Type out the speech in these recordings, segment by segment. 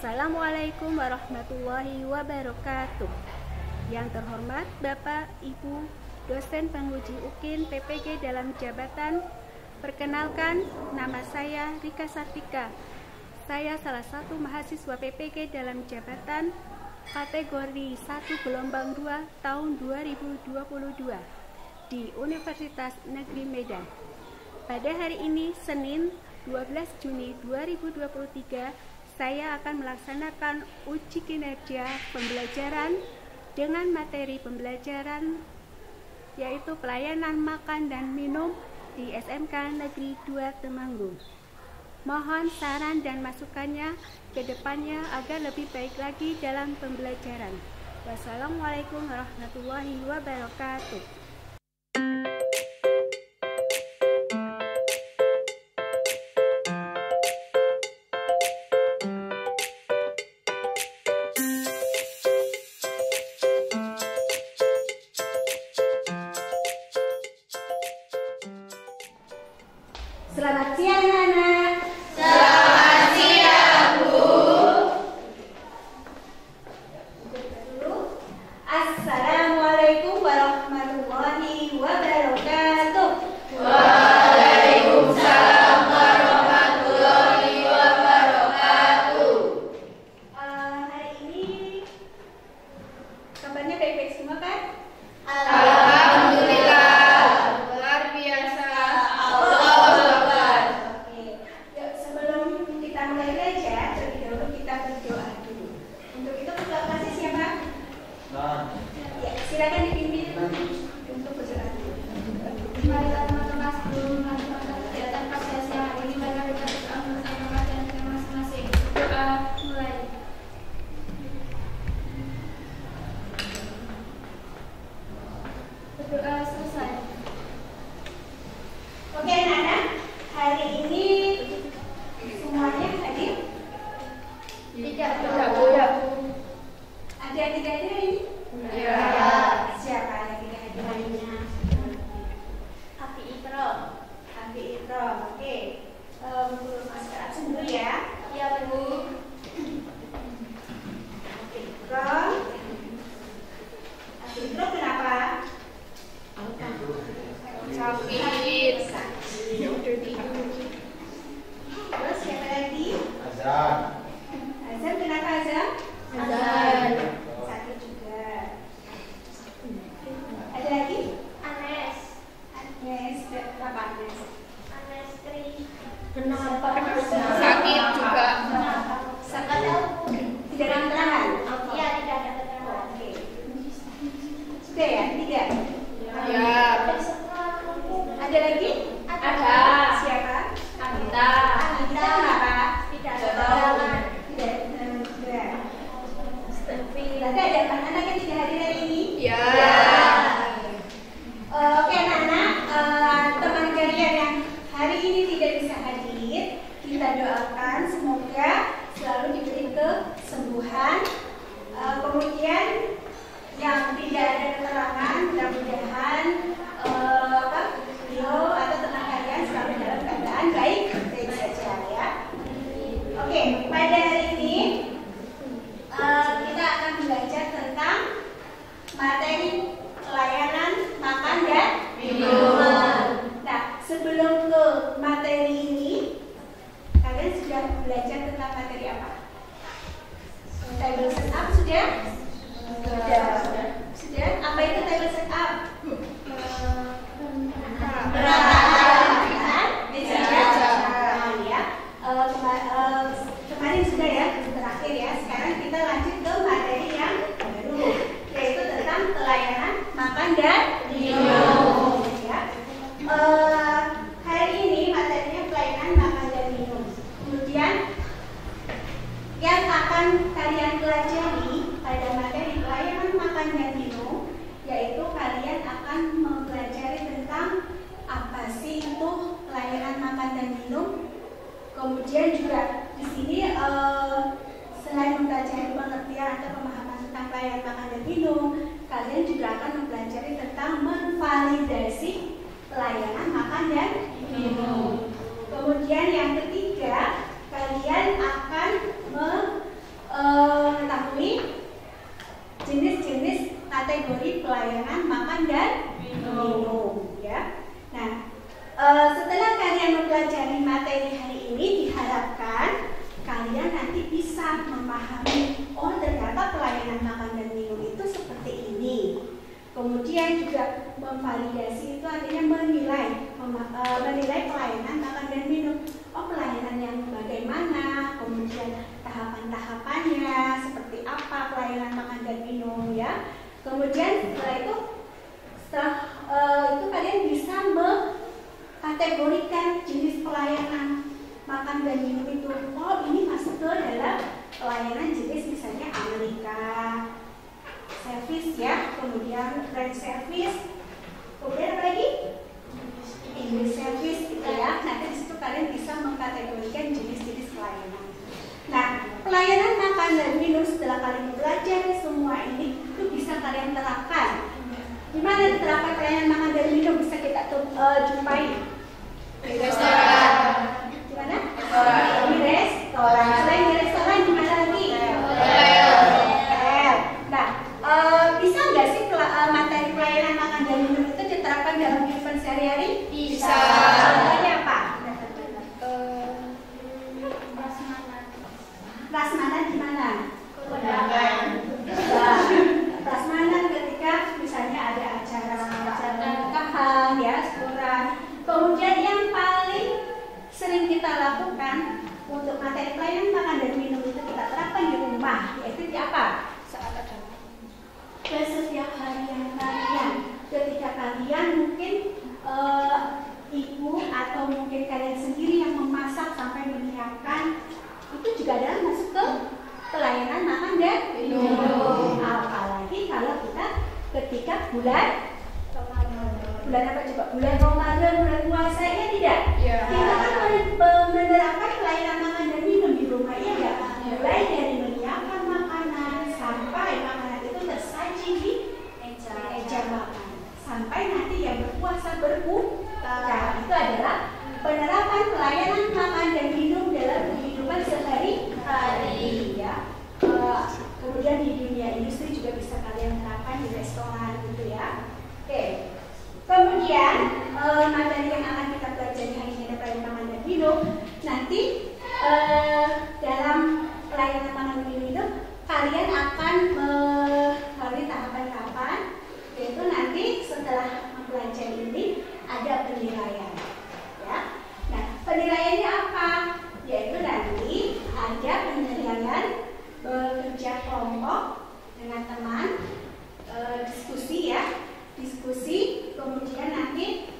Assalamualaikum warahmatullahi wabarakatuh. Yang terhormat Bapak, Ibu, dosen penguji UKIN PPG dalam jabatan. Perkenalkan, nama saya Rika Sartika. Saya salah satu mahasiswa PPG dalam jabatan kategori 1 gelombang 2 tahun 2022 di Universitas Negeri Medan. Pada hari ini, Senin 12 Juni 2023, saya akan melaksanakan uji kinerja pembelajaran dengan materi pembelajaran yaitu pelayanan makan dan minum di SMK Negeri 2 Temanggung. Mohon saran dan masukannya ke depannya agar lebih baik lagi dalam pembelajaran. Wassalamualaikum warahmatullahi wabarakatuh. Selamat siang, anak. Selamat siang, Bu. Assalamualaikum warahmatullahi wabarakatuh. Waalaikumsalam warahmatullahi wabarakatuh. Hari ini kabarnya baik-baik semua kan? Alhamdulillah, luar biasa. Silakan dipimpin untuk berdoa. Marilah teman-teman sebelum melaksanakan kegiatan pada siang hari ini, marilah kita berdoa bersama dan kita masing-masing. Doa mulai. Berdoa selesai. Oke, anak-anak, hari ini semuanya hadir? Tidak boleh. Ada yang tidak hadir ini? Ya. Siapa yang tidak hadir hari ini? Api Ikram. Abi Ikram. Oke. Bu masker absen dulu ya. Ya, Bu. Abi Ikram. Abi Ikram kenapa? Sakit. Terus siapa lagi? Azan. Azam kenapa Azam? Azan. Sakit juga. Ada lagi? Anes. Agnes. Kenapa Agnes? Anes Tri. Kenapa? Sakit juga. Sakit. Tidak ada keterangan. Iya, tidak ada keterangan. Oke. Sudah ya? Tiga. Ya. Ada lagi? Ada. Siapa? Anita. Anita kenapa? Tidak ada Tidak tahu. keterangan. Tidak ada keterangan juga. Berarti ada anak-anak yang tidak hadir hari ini? Ya. Oke anak-anak, teman kalian yang hari ini tidak bisa hadir, kita doakan semoga selalu diberi kesembuhan. Kemudian yang tidak ada keterangan, mudah-mudahan beliau atau teman kalian selalu dalam keadaan baik saja ya. Oke, pada hari ini kita akan belajar tentang materi pelayanan makan dan minuman. Nah, sebelum ke materi ini, kalian sudah belajar tentang materi apa? Table setup sudah? Sudah. Apa itu table setup? Peralatan meja ya. Kemarin sudah ya, terakhir ya. Sekarang kita lanjut ke materi yang baru, yaitu tentang pelayanan makan dan minum. Ya. Hari ini materinya pelayanan makan dan minum. Kemudian yang akan kalian pelajari pada materi pelayanan makan dan minum, yaitu kalian akan mempelajari tentang apa sih itu pelayanan makan dan minum. Kemudian juga di sini selain mempelajari pengertian atau pemahaman tentang pelayanan makan dan minum, kalian juga akan mempelajari tentang memvalidasi pelayanan makan dan minum. Kemudian yang ketiga, kalian akan nanti bisa memahami, oh ternyata pelayanan makan dan minum itu seperti ini. Kemudian juga memvalidasi itu artinya menilai pelayanan makan dan minum. Oh pelayanan yang bagaimana, kemudian tahapan-tahapannya seperti apa pelayanan makan dan minum ya. Kemudian setelah itu kalian bisa mengkategorikan jenis pelayanan makan dan minum itu. Oh ini masuk ke dalam pelayanan jenis misalnya Amerika service ya, kemudian French service, kemudian apa lagi? English service gitu ya. Nanti di situ kalian bisa mengkategorikan jenis-jenis pelayanan. Nah, pelayanan makan dan minum setelah kalian belajar semua ini itu bisa kalian terapkan. Di mana diterapkan pelayanan makan dan minum bisa kita jumpai? Di restoran. Di mana? Di restoran. Selain di restoran di mana lagi? Hotel. Nah, bisa nggak sih materi pelayanan makan dan minum itu diterapkan dalam kehidupan sehari-hari? Bisa. Contohnya apa? Prasmanan di mana? Prasmanan ketika misalnya ada acara nikahan ya, syukuran. Kemudian yang paling sering kita lakukan untuk materi pelayanan makan dan minum itu kita terapkan di rumah, yaitu di apa? Saat ada Setiap harian kalian, ketika kalian mungkin ibu atau mungkin kalian sendiri yang memasak sampai menyiapkan, itu juga adalah masuk ke pelayanan makan dan minum. Apalagi kalau kita ketika bulan apa coba? Bulan Ramadan, bulan puasa ya tidak? Ya. Kita kan menerapkan pelayanan makan dan minum di rumah ya enggak? Mulai dari menyiapkan makanan sampai makanan itu tersaji di meja makan. Sampai nanti yang berpuasa berbuka. Itu adalah penerapan pelayanan makan dan minum dalam kehidupan sehari-hari ya. Kemudian di dunia industri juga bisa kalian terapkan di restoran gitu ya. Oke. Kemudian materi yang akan kita pelajari hari ini ada pelayanan makan dan minum. Nanti dalam pelayanan makan dan minum itu kalian akan melalui tahapan-tahapan, yaitu nanti setelah mempelajari ini ada penilaian ya. Nah penilaiannya apa? Yaitu nanti ada penilaian bekerja kelompok dengan teman, diskusi ya, diskusi, kemudian nanti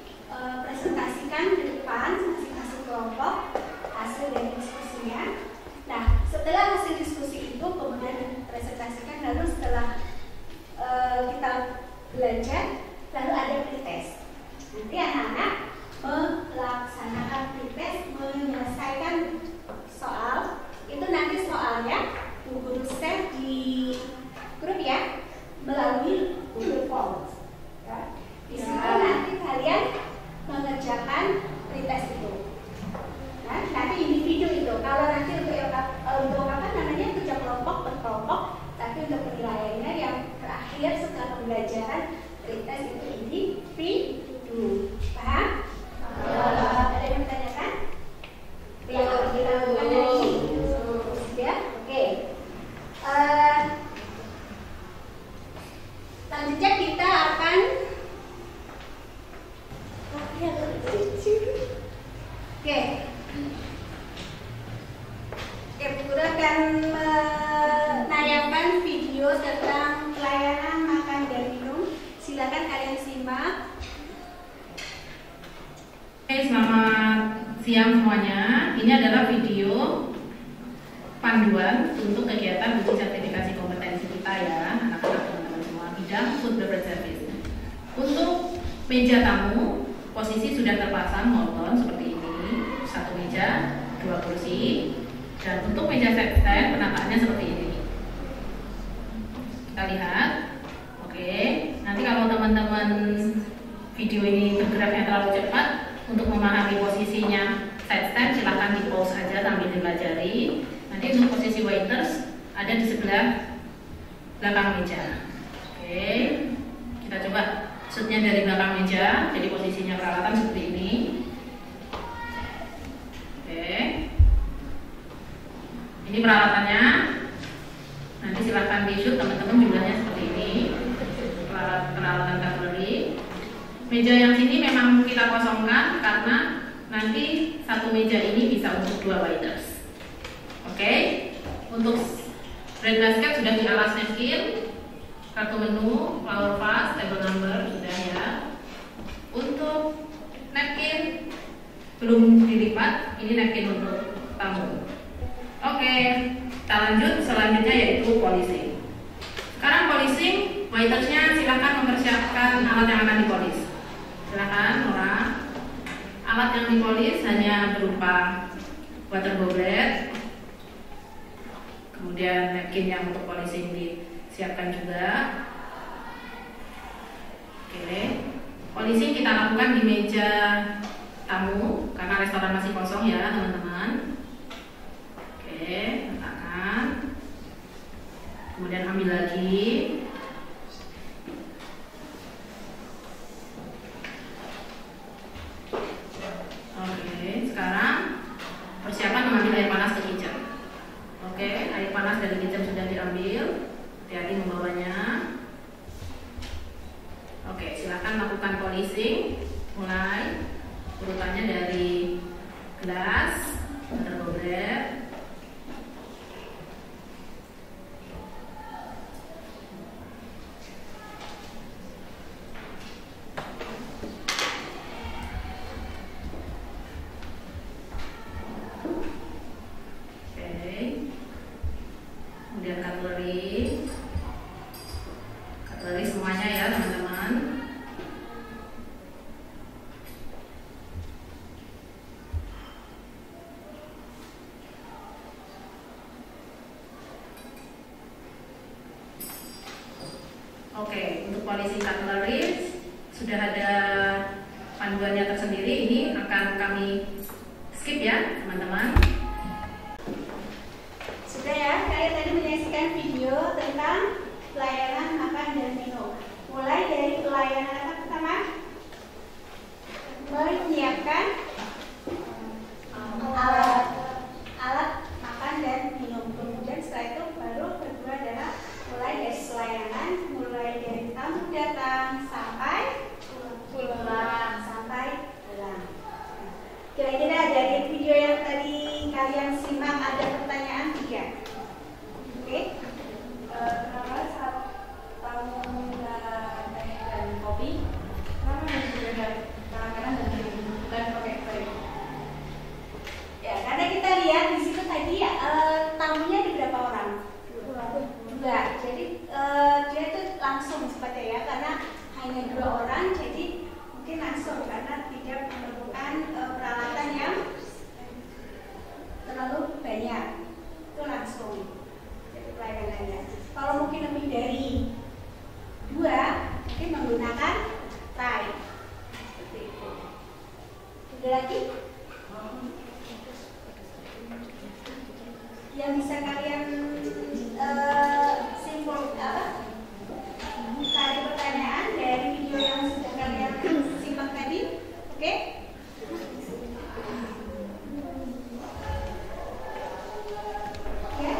presentasikan ke depan masing-masing kelompok hasil dari diskusinya. Nah setelah hasil diskusi itu kemudian presentasikan, lalu setelah kita belajar lalu ada pretest. Nanti anak-anak melaksanakan pretest, menyelesaikan soal. Itu nanti soalnya Bu Guru share di grup ya, melalui Google Forms ya. Di situ nanti kalian mengerjakan pretest itu. Nah, nanti individu itu. Kalau nanti untuk apa namanya kerja kelompok berkelompok, tapi untuk penilaiannya yang terakhir setelah pembelajaran pretest itu individu. Paham? Ada yang bertanyakan? Yang kita lakukan hari ini, ya? Oke. Selanjutnya kita akan Bu Guru akan menayangkan video tentang pelayanan makan dan minum. Silakan kalian simak. Oke, selamat siang semuanya. Ini adalah video panduan untuk kegiatan uji sertifikasi kompetensi kita ya, anak-anak teman-teman semua bidang food beverage service. Untuk meja tamu, posisi sudah terpasang monoton seperti ini, satu meja, 2 kursi. Dan untuk meja set stand penataannya seperti ini. Kita lihat. Oke, nanti kalau teman-teman video ini bergeraknya terlalu cepat, untuk memahami posisinya set stand silahkan di pause aja sambil dipelajari. Nanti untuk posisi waiters ada di sebelah belakang meja. Oke, kita coba shootnya dari belakang meja, jadi posisinya peralatan seperti ini. Oke, ini Ini peralatannya. Nanti silakan di shoot teman-teman, jumlahnya seperti ini. Peralatan cutlery. Meja yang sini memang kita kosongkan karena nanti satu meja ini bisa untuk 2 waiters. Oke. Untuk bread basket sudah di alas napkin, kartu menu, flower vase, table number sudah ya. Untuk napkin belum dilipat, ini napkin untuk tamu. Oke, kita lanjut selanjutnya yaitu polishing. Sekarang polishing, waitersnya silahkan mempersiapkan alat yang akan dipolis. Silahkan Nora. Alat yang dipolis hanya berupa water goblet, kemudian napkin yang untuk polishing disiapkan juga. Oke, polishing kita lakukan di meja tamu karena restoran masih kosong ya teman-teman. Oke, letakkan, kemudian ambil lagi. Oke, sekarang persiapan mengambil air panas ke kitchen. Oke, air panas dari kitchen sudah diambil. Hati-hati membawanya. Oke, silakan lakukan polishing. Mulai urutannya dari gelas, water goblet, kemudian cutlery semuanya ya teman-teman. Oke, untuk polishing cutlery sudah ada panduannya tersendiri. Ini akan kami skip ya teman-teman. Sudah ya, kalian tadi menyaksikan video tentang pelayanan makan dan minum. Mulai dari pelayanan apa pertama? Menyiapkan alat makan dan minum. Kemudian setelah itu baru kedua adalah mulai dari pelayanan, mulai dari tamu datang sampai pulang. Kira-kira dari video yang tadi kalian simak ada pertanyaan tidak? Oke. Kenapa saat tamu dan kopi, kenapa harus berbeda tangan dan bukan pakai tray? Ya, karena kita lihat di situ tadi tamunya ada berapa orang? 2. Jadi dia itu langsung seperti ya, karena hanya 2 orang, jadi mungkin langsung karena tidak memerlukan peralatan yang terlalu banyak. Itu langsung jadi pelayanannya. Kalau mungkin lebih dari 2, mungkin menggunakan tray. Seperti itu. Ada lagi? Yang bisa kalian simpul apa? Cari pertanyaan dari video yang sudah kalian simak tadi, oke? Ya.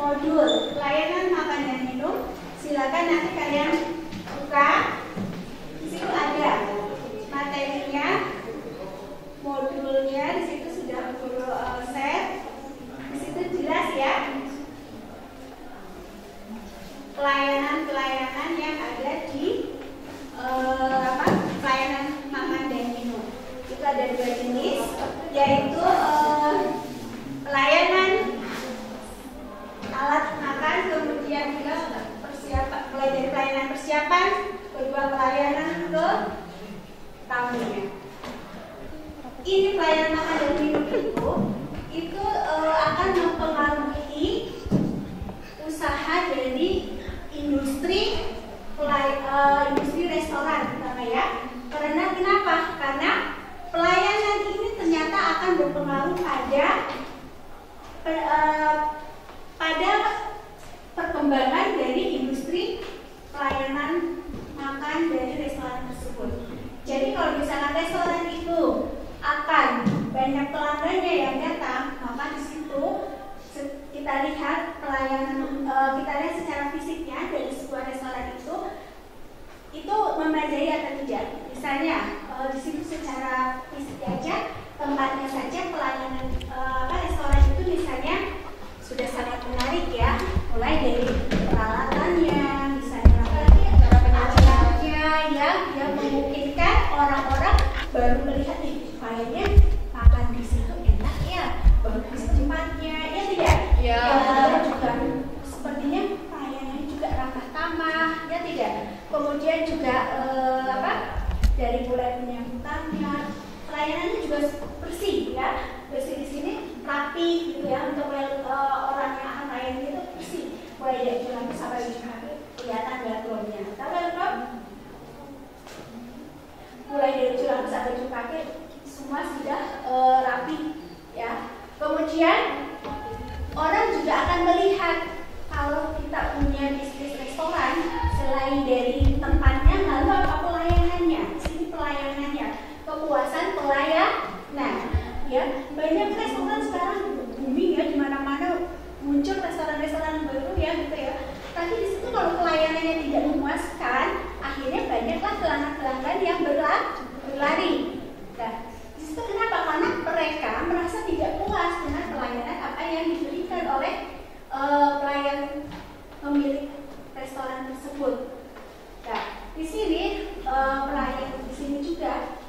modul pelayanan makan dan minum. Silakan nanti kalian buka. Di situ ada materinya, modulnya, di situ sudah set. Di situ jelas ya. Pelayanan-pelayanan yang ada di pelayanan makan dan minum. Itu ada 2 jenis, yaitu pelayanan alat makan, kemudian juga persiapan, mulai dari pelayanan persiapan, kedua pelayanan ke tamunya. Ini pelayanan makan dan minum itu akan mempengaruhi usaha dari industri restoran, pertama ya. Karena kenapa? Karena pelayanan ini ternyata akan berpengaruh pada perkembangan dari industri pelayanan makan dari restoran tersebut. Jadi kalau misalkan restoran itu akan banyak pelanggannya yang datang, maka di situ kita lihat pelayanan, kita lihat secara fisiknya dari sebuah restoran itu memadai atau tidak. Misalnya di situ secara fisik aja, tempatnya saja pelayanan restoran itu misalnya sudah sangat menarik ya, mulai dari peralatannya, misalnya acaranya yang memungkinkan orang-orang baru melihat kayaknya makan di situ enak ya, bagus tempatnya, ya tidak? Ya. Juga sepertinya pelayanannya juga ramah tamah, ya tidak? Kemudian juga dari mulai penyambutannya, pelayanannya juga bersih ya, bersih di sini rapi gitu ya, untuk orang yang akan layani itu bersih, mulai dari jalan sampai ujung kaki kelihatan backgroundnya. Tahu kan? Mulai dari jalan sampai ujung kaki semua sudah rapi ya. Kemudian orang juga akan melihat kalau kita punya bisnis restoran, selain dari tempatnya, lalu apa pelayanannya? Sini pelayanannya, kepuasan pelayanan. Ya, banyak restoran sekarang booming ya, di mana-mana muncul restoran-restoran baru ya gitu ya. Tapi di situ kalau pelayanannya tidak memuaskan, akhirnya banyaklah pelanggan-pelanggan yang berlari. Nah, di situ kenapa? Karena mereka merasa tidak puas dengan pelayanan apa yang diberikan oleh pelayan pemilik restoran tersebut. Nah, di sini pelayan di sini juga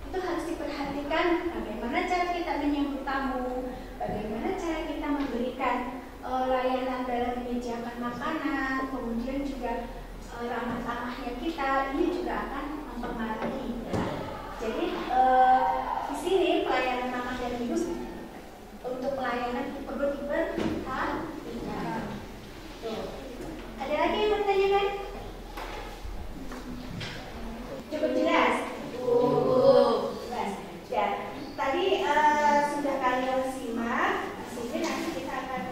itu harus diperhatikan bagaimana cara kita menyambut tamu, bagaimana cara kita memberikan layanan dalam menyediakan makanan, kemudian juga ramah tamahnya kita, ini juga akan mempengaruhi. Ya. Jadi di sini pelayanan makan dan minum untuk pelayanan perlu diperhatikan. Ada lagi yang bertanyakan? Cukup jelas? Ya, tadi sudah kalian simak. Sehingga nanti kita akan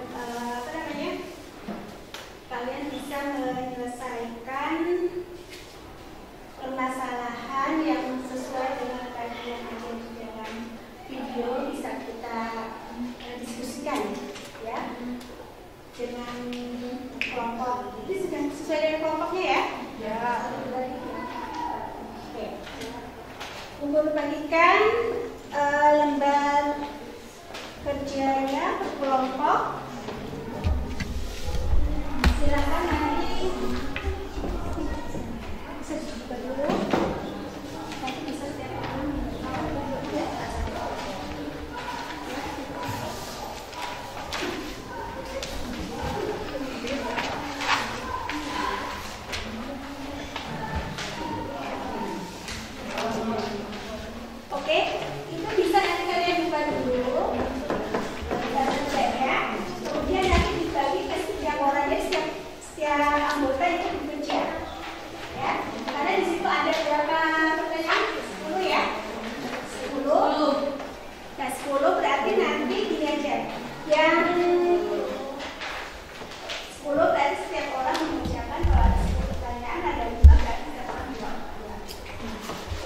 kalian bisa menyelesaikan permasalahan yang sesuai dengan kajian yang ada di dalam video, bisa kita diskusikan ya dengan kelompok. Ini sudah sesuai dengan kelompoknya ya? Ya. Oke. Untuk bagikan lembar kerjanya per kelompok. Silakan nanti bisa dibuka dulu. Nanti bisa setiap orang ya. Oke, itu bisa nanti kalian buka dulu lembar kerjanya. Kemudian nanti dibagi ke setiap orangnya, setiap anggota itu bekerja. Ya, karena di situ ada berapa pertanyaan? 10 ya? 10. Nah, 10 berarti nanti gini aja. Yang 10 berarti setiap orang mengerjakan, kalau ada 10 pertanyaan, ada 5 berarti setiap orang 2.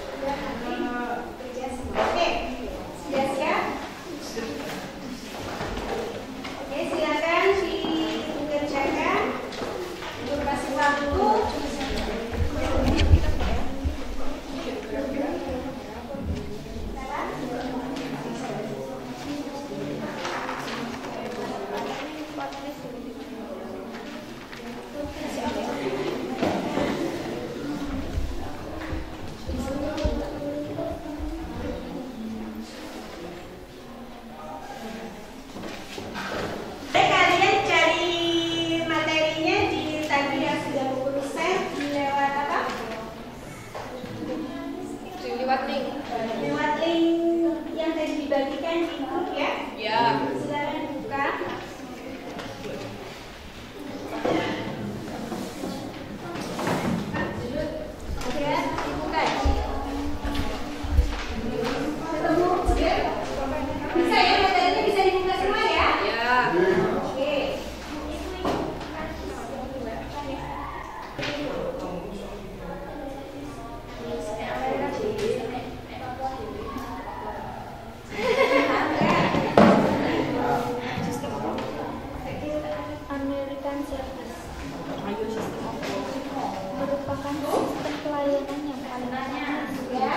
Sudah nanti kerja semua. Oke, sudah siap? Oke, silakan di service merupakan sistem pelayanan yang paling aman ya.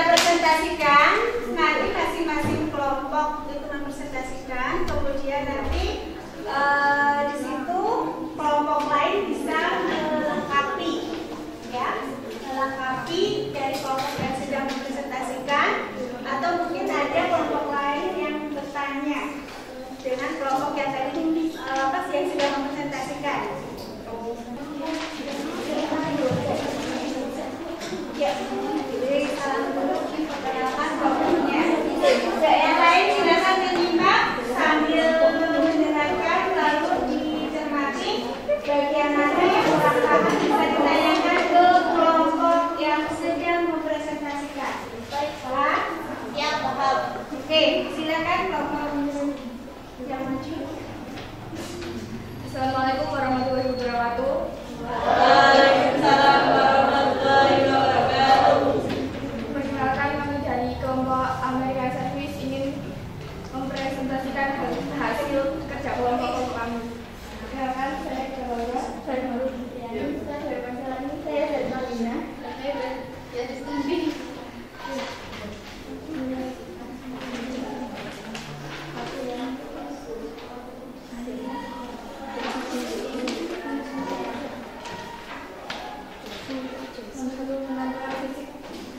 Presentasikan nanti masing-masing kelompok itu mempresentasikan, kemudian nanti di situ kelompok lain bisa melengkapi, ya, melengkapi dari kelompok yang sedang mempresentasikan, atau mungkin ada kelompok lain yang bertanya dengan kelompok yang tadi yang sedang mempresentasikan. Ya, jadi perkenalkan kelompoknya. Yang lain silakan menyimak sambil mendengarkan, lalu dicermati bagian mana yang kurang paham bisa ditanyakan ke kelompok yang sedang mempresentasikan. Paham? Ya, paham. Oke, silakan kelompok yang maju. Assalamualaikum warahmatullahi wabarakatuh. Waalaikumsalam warahmatullahi wabarakatuh. Perkenalkan, kami dari kelompok American Service ingin mempresentasikan hasil kerja kelompok kami. Perkenalkan, saya Jawa dari Baru Fitriani, saya dari Panjalani, saya dari Malina, saya dari Stumbi.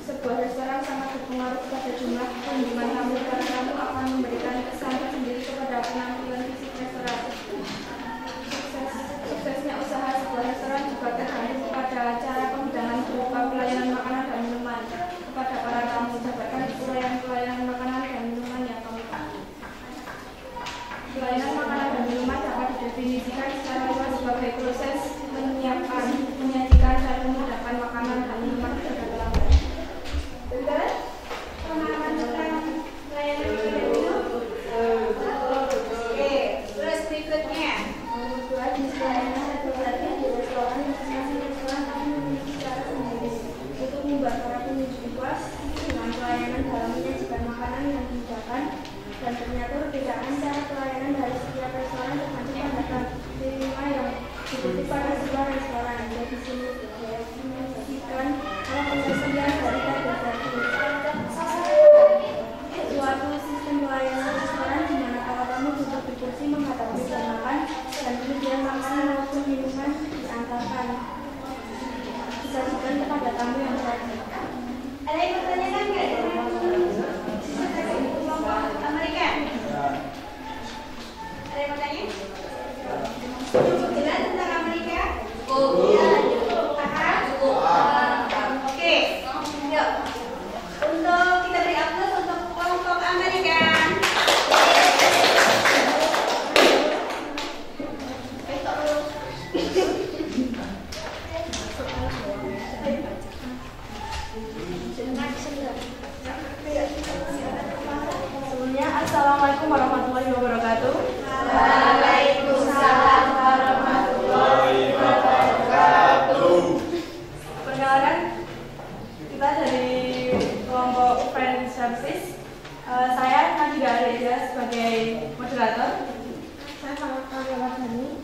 Sebuah restoran sangat berpengaruh pada jumlah kunjungan tamu karena tamu akan memberikan kesan tersendiri kepada penampilan fisik restoran. Suksesnya usaha sebuah restoran juga tergantung pada cara penghidangan berupa pelayanan makanan dan minuman kepada para tamu. Jabarkan pelayanan makanan dan minuman yang kami pakai. Pelayanan makanan dan minuman dapat didefinisikan secara luas sebagai proses menyiapkan, menyajikan, dan menghidangkan makanan dan minuman kepada pelanggan. Betul? Pemahaman tentang pelayanan makanan dan minum? Oke, terus berikutnya. Kedua, jenis pelayanan regulasi di restoran. Masing-masing restoran kami memiliki cara sendiri untuk membuat para pengunjung puas dengan pelayanan dalam menyajikan makanan yang dihidangkan, dan ternyata perbedaan cara pelayanan dari setiap restoran tergantung pada kriteria yang dibutuhkan pada sebuah restoran. Jadi sini didefinisikan kalau penyesuaian dari kategori suatu sistem pelayanan restoran di mana para tamu duduk di kursi menghadap meja makan dan kemudian makanan maupun minuman diantarkan disajikan kepada tamu yang hadir. Ada yang bertanyakan nggak dengan kelompok Amerika? Ada yang bertanya? Jelas tentang Amerika? Paham? Oke, yuk. Untuk kita beri aplaus untuk kelompok Amerika. Sebelumnya, Assalamualaikum warahmatullahi wabarakatuh. Waalaikumsalam warahmatullahi wabarakatuh. Perkenalkan, kita dari kelompok Friend Services. Saya Nabila Reza sebagai moderator. Saya Farah Wardani.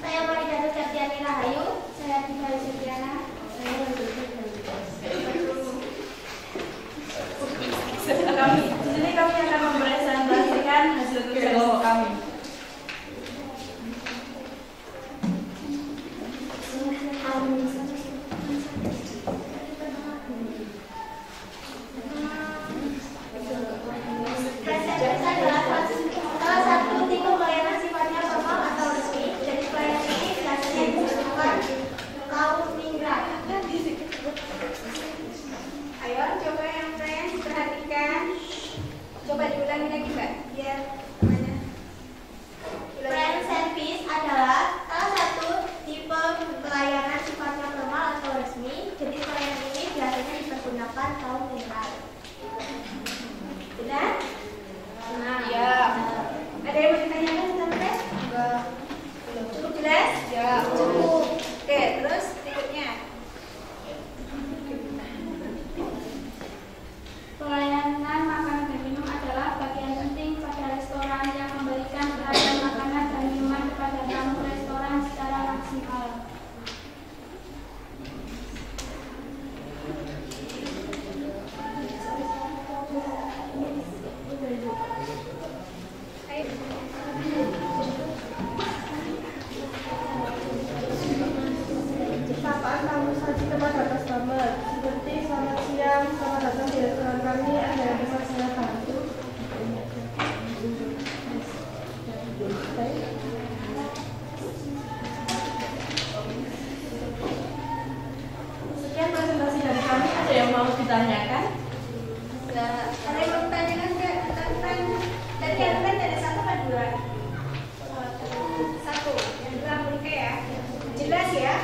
Saya Maridatu Septiani Rahayu. Saya Tika Septiana. Saya Di sini kami akan mempresentasikan hasil kerja kelompok kami. salah satu tipe pelayanan sifatnya formal atau resmi. Jadi pelayanan ini biasanya dibutuhkan kaum migran. Ayo, coba yang friend diperhatikan. Coba diulangi lagi, Mbak. Biar namanya. Friend service adalah salah satu tipe pelayanan resmi, jenis pelayanan ini biasanya dipergunakan kaum netral. Benar? Nah, ya. Ada yang mau ditanyakan sampai? Enggak. Cukup jelas? Ya. Cukup. Oke, terus berikutnya. Pelayanan makanan dan minum adalah bagian penting pada restoran yang memberikan pelayanan makanan dan minuman kepada tamu restoran secara maksimal. Sapaan tamu saji kepada customer seperti selamat siang, selamat datang di restoran kami, ada yang bisa saya bantu? Sekian presentasi dari kami, ada yang mau ditanyakan? Ada yang mau ditanyakan nggak tentang tadi yang kan ada satu apa dua? Satu. Yang dua Monika ya. Jelas ya?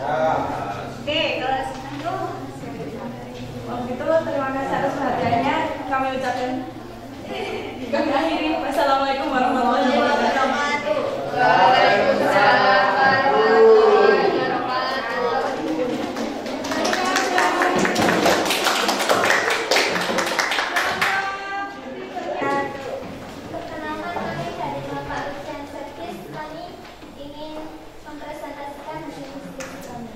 Oke, kalau itu Begitu, terima kasih atas perhatiannya. Kami ucapkan kami akhiri. Wassalamualaikum warahmatullahi wabarakatuh. Waalaikumsalam warahmatullahi wabarakatuh. Perkenalkan, kami dari Bapak Ujian Servis. Kami ingin mempresentasikan hasil diskusi kami.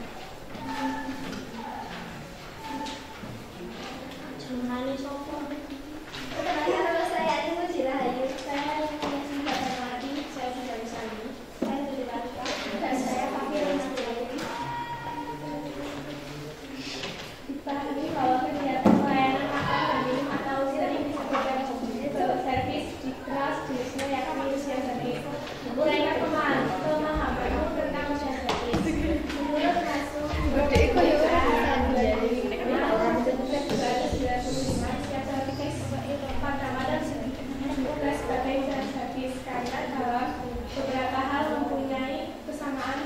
Perkenalkan, nama saya Ani Mujirahayu. Saya Lingkungan Batanwati. Saya Bidang Sani. Saya dari Balika. Dan saya Fakir Nasdiri. Dipahami bahwa kegiatan pelayanan makan dan minum atau sering disebutkan sebagai servis di kelas jenisnya yakni ujian servis. Uraian pemahaman tentang ujian servis. Menurut masuk sebagai servis karena dalam beberapa hal mempunyai kesamaan.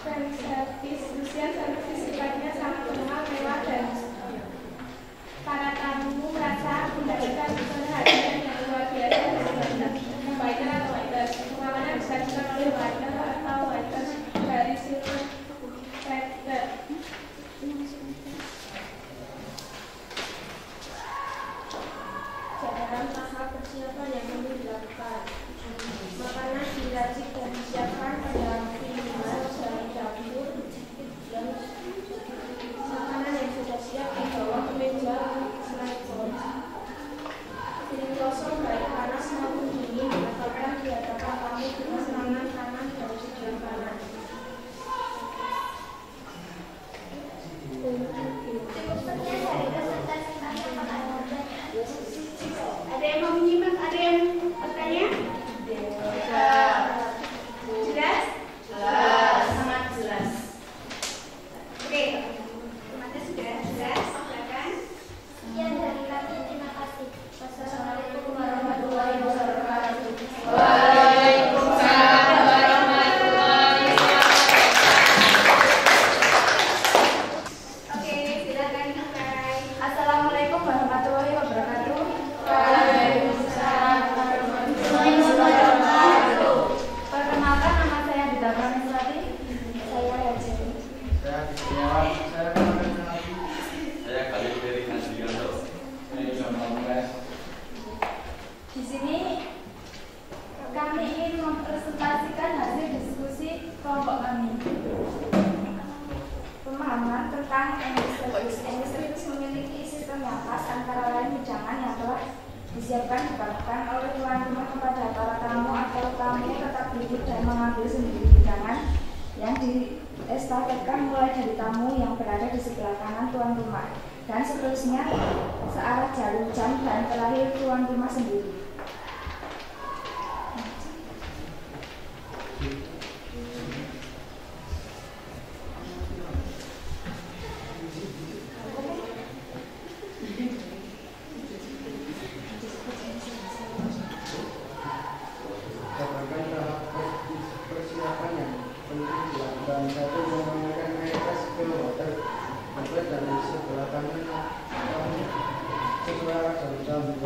Servis ujian servis sifatnya sangat mahal, mewah dan para tamu merasa mendapatkan perhatian yang luar biasa dari waiter atau waiter. Pengalaman bisa dilakukan oleh waiter atau waiter dari silver waiter. Dalam tahap persiapan yang perlu dilakukan, makanan diracik dan disiapkan pada minimal dari dapur. Makanan yang sudah siap dibawa ke meja selain piring kosong baik panas maupun dingin diletakkan di hadapan tamu dengan tangan kanan dari sebelah kanan. Sekian dari presentasi kami akan ada yang mau menyimak, ada yang bertanya? Jelas? Sangat jelas. Oke, terima kasih sudah jelas. Silakan. Sekian dari kami, terima kasih. Wassalamualaikum warahmatullahi wabarakatuh. Waalaikumsalam warahmatullahi wabarakatuh. Oke, silakan Kai. Assalamualaikum warahmatullahi wabarakatuh. Waalaikumsalam warahmatullahi wabarakatuh. Perkenalkan, nama saya Dita Prameswati. Saya Rajin. Saya Kurniawan, saya Khalid dari Hasbianto. Saya Jonas. Di sini kami ingin mempresentasikan hasil diskusi kelompok kami. Pemahaman tentang English Service. English Service memiliki sistem yang khas, antara lain hidangan yang telah disiapkan dibagikan oleh tuan rumah kepada para tamu atau tamu tetap duduk dan mengambil sendiri hidangan yang diestafetkan mulai dari tamu yang berada di sebelah kanan tuan rumah dan seterusnya searah jalur jam dan terakhir tuan rumah sendiri. Katakan tahap persiapan yang penting dilakukan. Satu, menggunakan mereka km. Dapat dari sebelah kanan kamu sesuai jam 2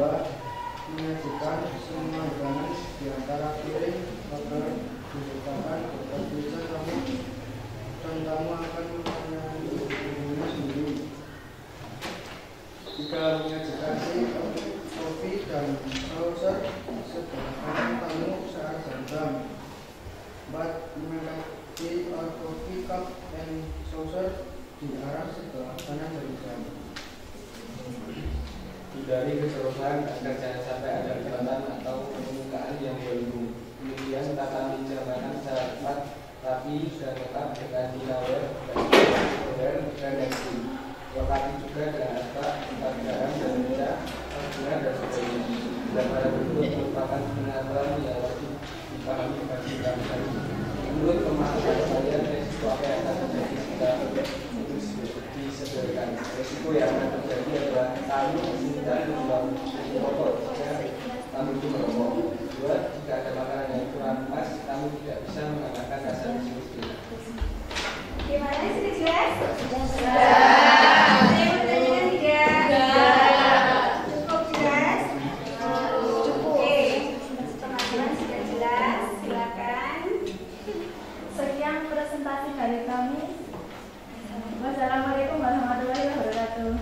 menyajikan semua hidangan di antara piring agar menciptakan berkat tulisan kamu dan kamu akan menyanyinya sendiri. Jika menyajikan kopi dan saucer sebelah kanan kamu saat jam 4 menempati coffee cup and saucer di arah sebelah kanan dari jam. Hindari keserupan agar jangan sampai ada kelihatan atau permukaan yang berlubang. Kemudian tata meja secara tepat, rapi dan tetap dengan dinawar dan nasi. Lokasi juga dengan asbak, tempat garam dan meja, bunga dan sebagainya. Dan pada bentuk merupakan pengaturan yang wajib dipahami bagi bangsa. Menurut pemahaman saya, resiko apa yang akan terjadi jika disederhanakan. Resiko yang akan terjadi adalah tamu dan membuang rokok jika tamu itu merokok. 2. Jika ada makanan yang kurang pas, tamu tidak bisa mengalahkan rasa miskin. Gimana sudah jelas? Sudah. Saya mau tanyakan tidak? Cukup jelas? Cukup. Oke, teman-teman sudah jelas. Silakan. Sekian presentasi dari kami. Wassalamualaikum warahmatullahi wabarakatuh.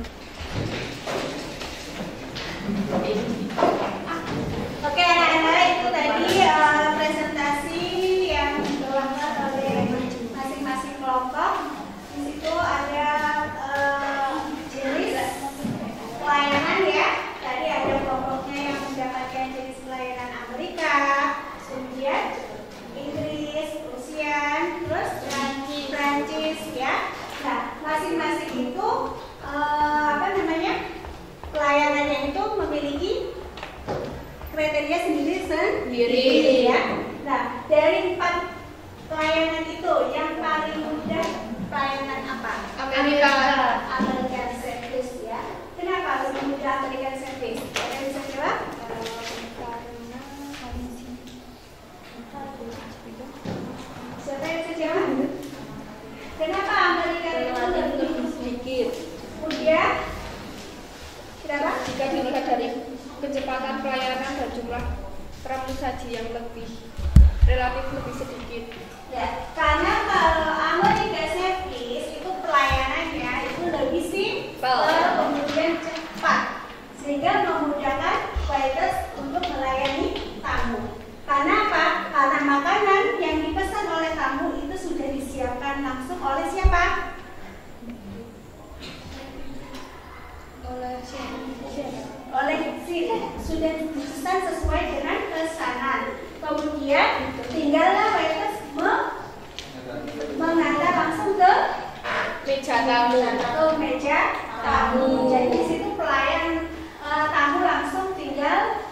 Oke anak-anak, itu tadi presentasi yang dilakukan oleh masing-masing kelompok. Di situ ada jenis pelayanan ya. Tadi ada kelompoknya yang mendapatkan jenis pelayanan Amerika, kemudian Inggris, Rusia, terus Prancis ya. Nah, masing-masing itu pelayanannya itu memiliki kriteria sendiri ya. Nah, dari 4 pelayanan itu yang paling mudah pelayanan apa? American Service ya. Kenapa lebih mudah American Service? Ada yang bisa jawab? Siapa yang bisa jawab? Kenapa Amerika itu lebih sedikit? Kemudian kenapa? Jika dilihat dari kecepatan pelayanan dan jumlah pramusaji yang relatif lebih sedikit. Ya, karena kalau Amerika Service itu pelayanannya itu lebih simpel, kemudian cepat, sehingga memudahkan waiters untuk melayani tamu. Karena apa? Karena makanan yang dipesan oleh tamu itu sudah disiapkan langsung oleh siapa? Sudah dipesan sesuai dengan pesanan. Kemudian tinggallah waiters mengantar langsung ke Meja tamu. Jadi di situ pelayan tamu langsung tinggal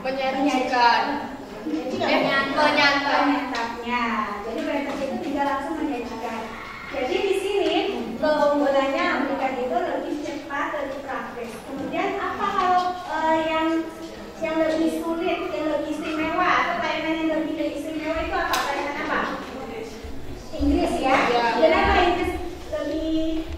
menyajikan. Menyantapnya. Jadi waiters itu tinggal langsung menyajikan. Jadi di sini keunggulannya Amerika itu lebih cepat, lebih praktis. Kemudian apa kalau yang lebih sulit, yang lebih istimewa atau pelayanan yang lebih istimewa itu apa? Pelayanan apa? Inggris ya. Kenapa Inggris lebih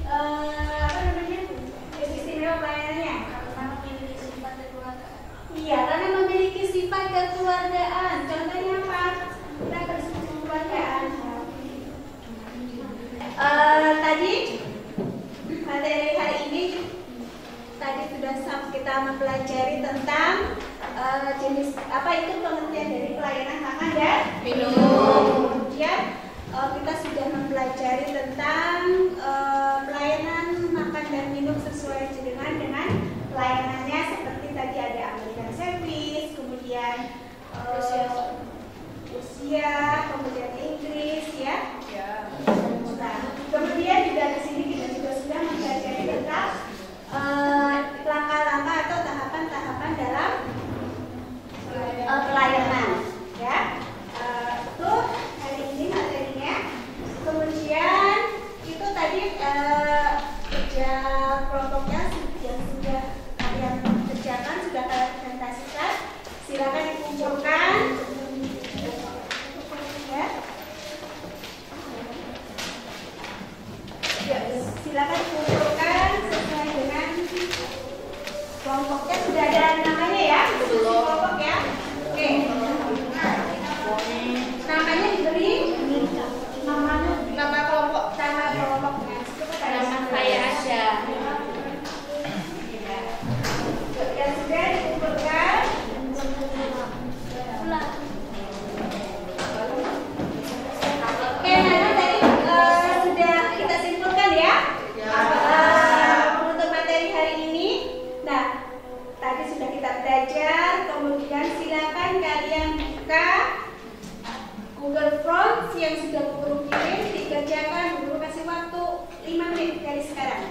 lebih istimewa pelayanannya? Karena memiliki sifat kekeluargaan. Iya, karena memiliki sifat kekeluargaan. Contohnya apa? Kita bersifat kekeluargaan. Tadi materi hari ini tadi sudah kita mempelajari tentang jenis apa itu pengertian dari pelayanan makan dan minum. Kemudian kita sudah mempelajari tentang pelayanan makan dan minum sesuai dengan pelayanannya seperti tadi ada American Service, kemudian Rusia, kemudian Inggris ya. Nah, kemudian juga di sini kita juga sudah mempelajari tentang langkah-langkah atau tahapan-tahapan dalam pelayanan ya. Itu hari ini materinya. Kemudian itu tadi kerja kelompoknya yang sudah kalian kerjakan, sudah kalian presentasikan. Silakan dikumpulkan. silakan kumpulkan sesuai dengan kelompoknya. Sudah ada namanya ya? Kelompok ya? Oke. Namanya diberi nama kelompoknya. Nama saya Asya. Yang sudah dikumpulkan. Oke, Nana tadi sudah kita simpulkan ya. Untuk materi hari ini. Nah, tadi sudah kita belajar. Kemudian silakan kalian buka Google Forms yang sudah guru kirim, dikerjakan. Guru kasih waktu 5 menit dari sekarang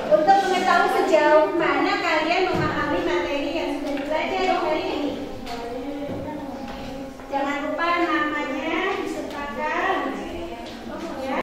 untuk mengetahui sejauh mana kalian memahami materi yang sudah dipelajari hari ini. Jangan lupa namanya disertakan ya.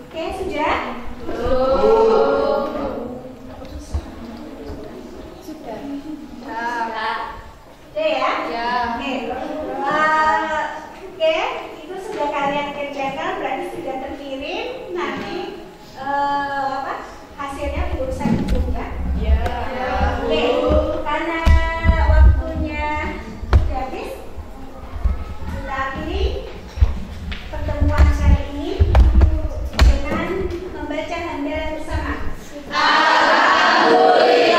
Oke, sudah? Oke ya? Oke. Oke, itu sudah kalian kerjakan, berarti sudah terkirim. Nanti hasilnya berurusan itu ya? Oke, karena waktunya sudah habis, kita akhiri pertemuan kali ini dengan membaca hamdalah bersama. Oke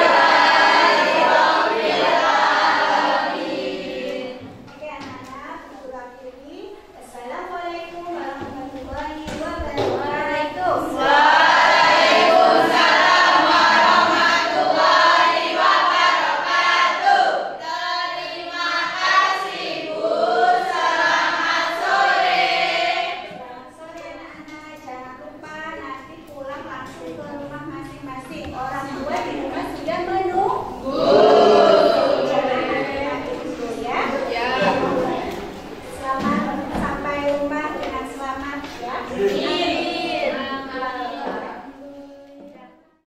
anak-anak, untuk akhiri, assalamualaikum warahmatullahi wabarakatuh. Selamat sore anak-anak, jangan lupa nanti pulang langsung ke rumah masing-masing. Orang